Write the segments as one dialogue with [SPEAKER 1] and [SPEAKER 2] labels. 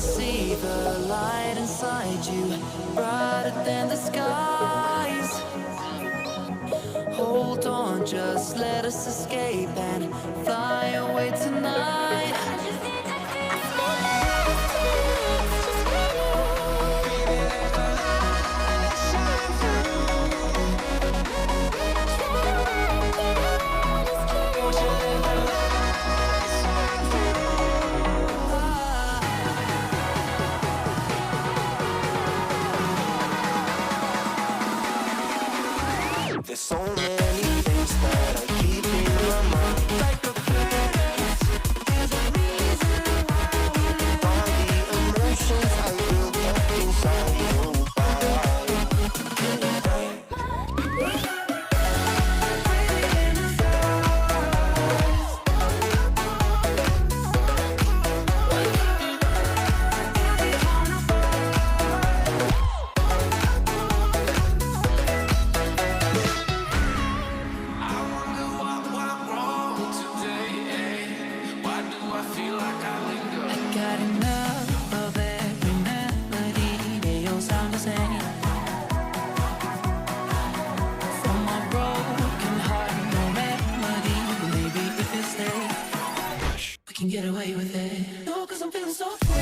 [SPEAKER 1] see the light inside you, brighter than the skies. Hold on, just let us escape and fly away tonight.
[SPEAKER 2] There's so many things that I keep in my mind. Like the past, there's a reason why. All the emotions I built up inside you.
[SPEAKER 1] Got enough of every melody, they all sound the same. From my broken heart, no remedy. Maybe if you stay, we can get away with it. No, 'cause I'm feeling so free.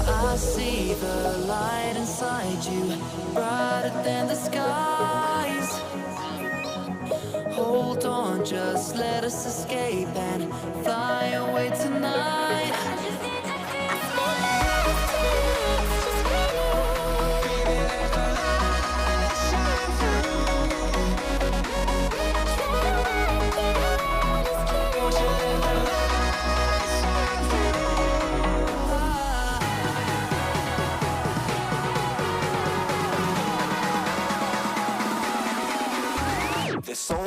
[SPEAKER 1] I see the light inside you, brighter than the skies. Hold on, just let us escape and fly away tonight.
[SPEAKER 2] There's so